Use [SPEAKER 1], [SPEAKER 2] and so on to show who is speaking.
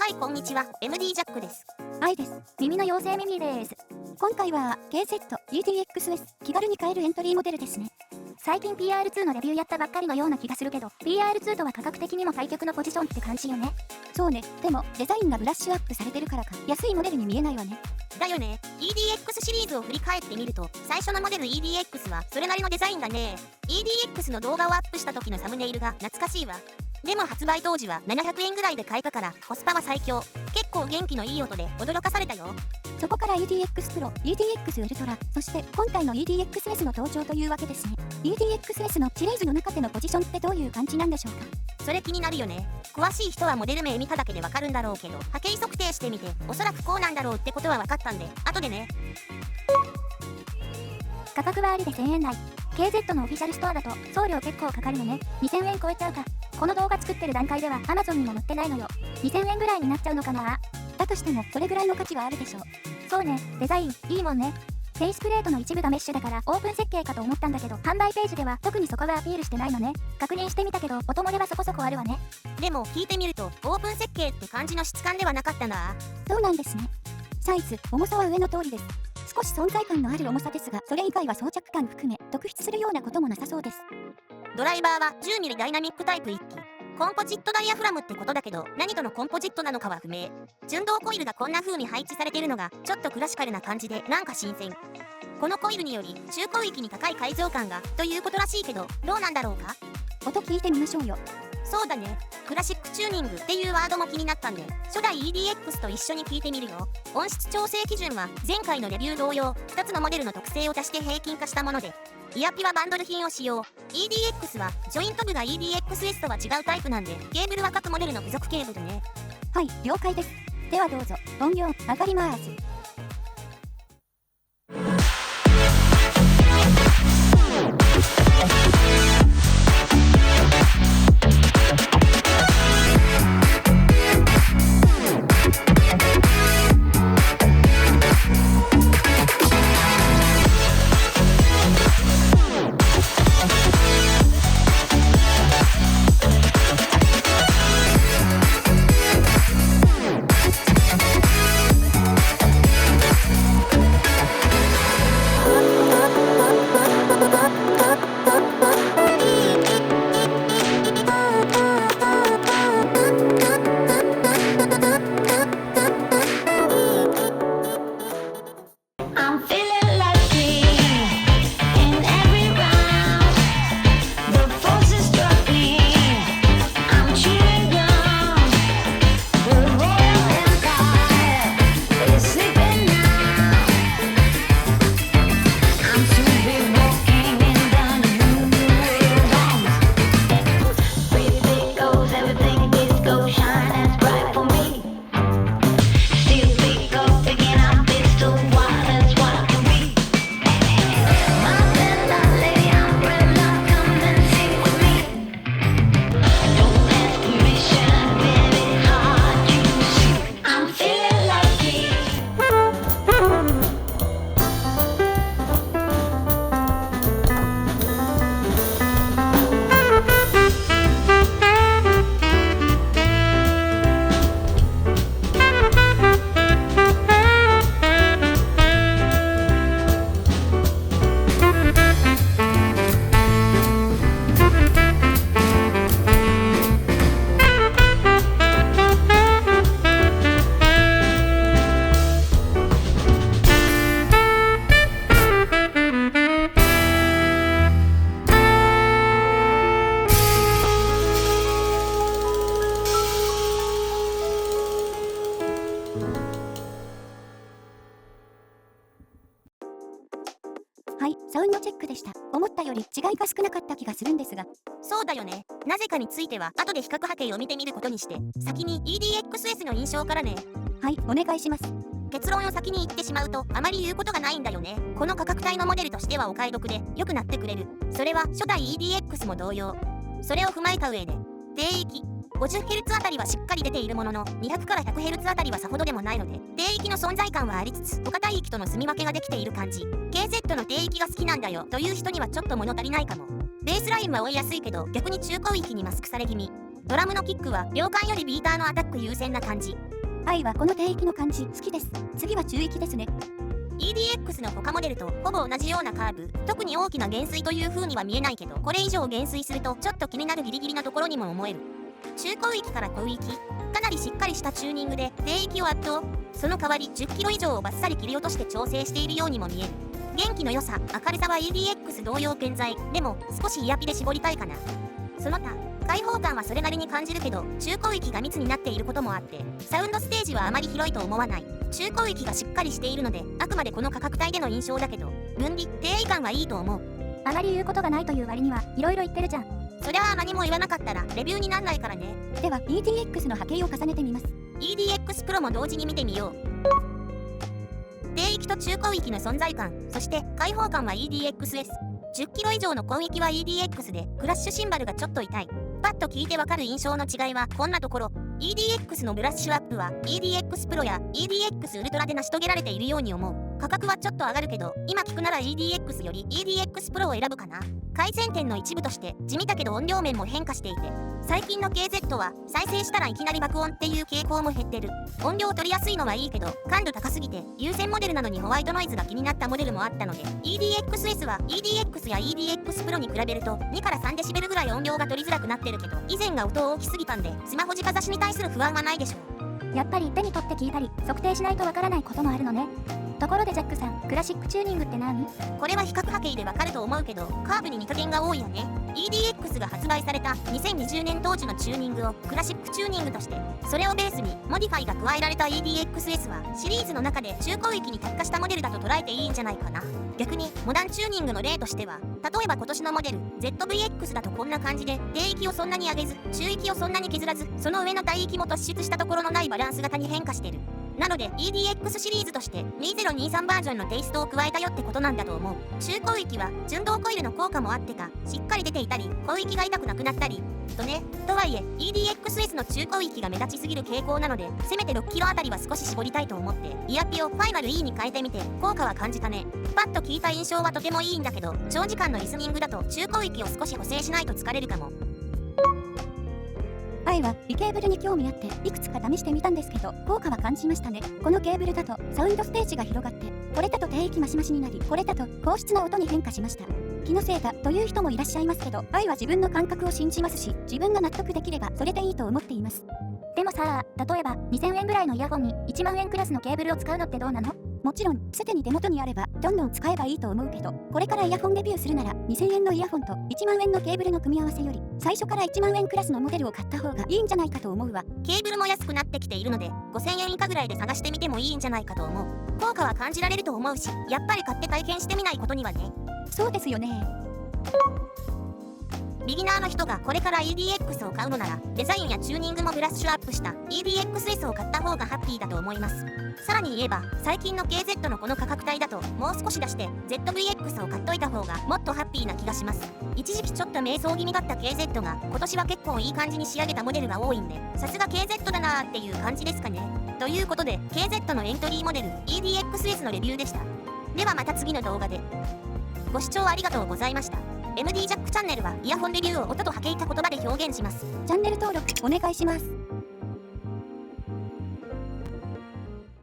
[SPEAKER 1] はい、こんにちは。MD ジャックです。
[SPEAKER 2] 愛です。耳の妖精ミミです。今回は KZ-EDXS 気軽に買えるエントリーモデルですね。最近 PR2 のレビューやったばっかりのような気がするけど、PR2 とは価格的にも対極のポジションって感じよね。そうね。でもデザインがブラッシュアップされてるからか安いモデルに見えないわね。
[SPEAKER 1] だよね。EDX シリーズを振り返ってみると、最初のモデル EDX はそれなりのデザインだね。EDX の動画をアップした時のサムネイルが懐かしいわ。でも発売当時は700円ぐらいで買えたからコスパは最強。結構元気のいい音で驚かされたよ。
[SPEAKER 2] そこから EDX Pro、EDX ウルトラ、そして今回の EDXS の登場というわけですね。EDXS のシリーズの中でのポジションってどういう感じなんでしょうか。
[SPEAKER 1] それ気になるよね。詳しい人はモデル名見ただけでわかるんだろうけど、波形測定してみておそらくこうなんだろうってことは分かったんで、後でね。
[SPEAKER 2] 価格はありで1000円台。KZ のオフィシャルストアだと送料結構かかるのね。2000円超えちゃうか。この動画作ってる段階では Amazon にも載ってないのよ。2000円ぐらいになっちゃうのかな。だとしてもそれぐらいの価値はあるでしょう。そうね、デザインいいもんね。フェイスプレートの一部がメッシュだからオープン設計かと思ったんだけど、販売ページでは特にそこはアピールしてないのね。確認してみたけど音漏れはそこそこあるわね。
[SPEAKER 1] でも聞いてみるとオープン設計って感じの質感ではなかったな。
[SPEAKER 2] そうなんですね。サイズ、重さは上の通りです。少し存在感のある重さですが、それ以外は装着感含め特筆するようなこともなさそうです。
[SPEAKER 1] ドライバーは 10mm ダイナミックタイプ1機。コンポジットダイヤフラムってことだけど、何とのコンポジットなのかは不明。純銅コイルがこんな風に配置されてるのがちょっとクラシカルな感じでなんか新鮮。このコイルにより中高域に高い改造感がということらしいけど、どうなんだろうか。
[SPEAKER 2] 音聞いてみましょうよ。
[SPEAKER 1] そうだね。クラシックチューニングっていうワードも気になったんで、初代 EDX と一緒に聞いてみるよ。音質調整基準は前回のレビュー同様、2つのモデルの特性を足して平均化したもので、イヤピはバンドル品を使用。EDX はジョイント部が EDXS とは違うタイプなんで、ケーブルは各モデルの付属ケーブルね。
[SPEAKER 2] はい、了解です。ではどうぞ。音量上がります。はい、サウンドチェックでした。思ったより違いが少なかった気がするんですが。
[SPEAKER 1] そうだよね。なぜかについては後で比較波形を見てみることにして、先に EDXS の印象からね。
[SPEAKER 2] はい、お願いします。
[SPEAKER 1] 結論を先に言ってしまうとあまり言うことがないんだよね。この価格帯のモデルとしてはお買い得で良くなってくれる。それは初代 EDX も同様。それを踏まえた上で低域 50Hz あたりはしっかり出ているものの、200から 100Hz あたりはさほどでもないので、低域の存在感はありつつ他帯域との住み分けができている感じ。 KZ の低域が好きなんだよという人にはちょっと物足りないかも。ベースラインは追いやすいけど逆に中高域にマスクされ気味。ドラムのキックは両管よりビーターのアタック優先な感じ。
[SPEAKER 2] 愛はこの低域の感じ好きです。次は中域ですね。
[SPEAKER 1] EDX の他モデルとほぼ同じようなカーブ、特に大きな減衰という風には見えないけど、これ以上減衰するとちょっと気になるギリギリなところにも思える。中高域から高域、かなりしっかりしたチューニングで低域を圧倒。その代わり10キロ以上をバッサリ切り落として調整しているようにも見える。元気の良さ、明るさは EDX 同様健在。でも少しイヤピで絞りたいかな。その他開放感はそれなりに感じるけど、中高域が密になっていることもあってサウンドステージはあまり広いと思わない。中高域がしっかりしているので、あくまでこの価格帯での印象だけど、分離低位感はいいと思う。
[SPEAKER 2] あまり言うことがないという割にはいろいろ言ってるじゃん。
[SPEAKER 1] そりゃあ何も言わなかったらレビューになんないからね。
[SPEAKER 2] では EDX の波形を重ねてみます。
[SPEAKER 1] EDX プロも同時に見てみよう。低域と中高域の存在感、そして開放感は EDXS。 10キロ以上の高域は EDX で、クラッシュシンバルがちょっと痛い。パッと聞いてわかる印象の違いはこんなところ。 EDX のブラッシュアップは EDX プロや EDX ウルトラで成し遂げられているように思う。価格はちょっと上がるけど、今聞くなら EDX より EDX プロを選ぶかな。改善点の一部として地味だけど音量面も変化していて、最近の KZ は再生したらいきなり爆音っていう傾向も減ってる。音量取りやすいのはいいけど、感度高すぎて有線モデルなのにホワイトノイズが気になったモデルもあったので、 EDXS は EDX や EDX プロに比べると2から3デシベルぐらい音量が取りづらくなってるけど、以前が音大きすぎたんでスマホ直差しに対する不安はないでしょう。
[SPEAKER 2] やっぱり手に取って聞いたり測定しないとわからないこともあるのね。ところでジャックさん、クラシックチューニングって何？
[SPEAKER 1] これは比較波形でわかると思うけど、カーブに似た点が多いよね。 EDX が発売された2020年当時のチューニングをクラシックチューニングとして、それをベースにモディファイが加えられた EDXS はシリーズの中で中高域に特化したモデルだと捉えていいんじゃないかな。逆にモダンチューニングの例としては、例えば今年のモデル ZVX だとこんな感じで、低域をそんなに上げず中域をそんなに削らず、その上の大域も突出したところのないバランス型に変化してる。なので EDX シリーズとして2023バージョンのテイストを加えたよってことなんだと思う。中高域は純動コイルの効果もあってかしっかり出ていたり、高域が痛くなくなったりとね。とはいえ EDXS の中高域が目立ちすぎる傾向なので、せめて6キロあたりは少し絞りたいと思ってイヤピをファイナル E に変えてみて効果は感じたね。パッと聞いた印象はとてもいいんだけど、長時間のリスニングだと中高域を少し補正しないと疲れるかも。
[SPEAKER 2] 愛は微ケーブルに興味あっていくつか試してみたんですけど、効果は感じましたね。このケーブルだとサウンドステージが広がって、これだと低域マシマシになり、これだと高質な音に変化しました。気のせいだという人もいらっしゃいますけど、愛は自分の感覚を信じますし、自分が納得できればそれでいいと思っています。でもさあ、例えば2000円ぐらいのイヤホンに1万円クラスのケーブルを使うのってどうなの？もちろんすでに手元にあればどんどん使えばいいと思うけど、これからイヤホンレビューするなら2000円のイヤホンと1万円のケーブルの組み合わせより最初から1万円クラスのモデルを買った方がいいんじゃないかと思うわ。
[SPEAKER 1] ケーブルも安くなってきているので5000円以下ぐらいで探してみてもいいんじゃないかと思う。効果は感じられると思うし、やっぱり買って体験してみないことにはね。
[SPEAKER 2] そうですよね。
[SPEAKER 1] ビギナーの人がこれから EDX を買うのなら、デザインやチューニングもブラッシュアップした EDXS を買った方がハッピーだと思います。さらに言えば最近の KZ のこの価格帯だともう少し出して ZVX を買っといた方がもっとハッピーな気がします。一時期ちょっと迷走気味だった KZ が今年は結構いい感じに仕上げたモデルが多いんで、さすが KZ だなーっていう感じですかね。ということで KZ のエントリーモデル EDXS のレビューでした。ではまた次の動画で。ご視聴ありがとうございました。MD ジャックチャンネルはイヤホンレビューを音と波形た言葉で表現します。
[SPEAKER 2] チャンネル登録お願いします。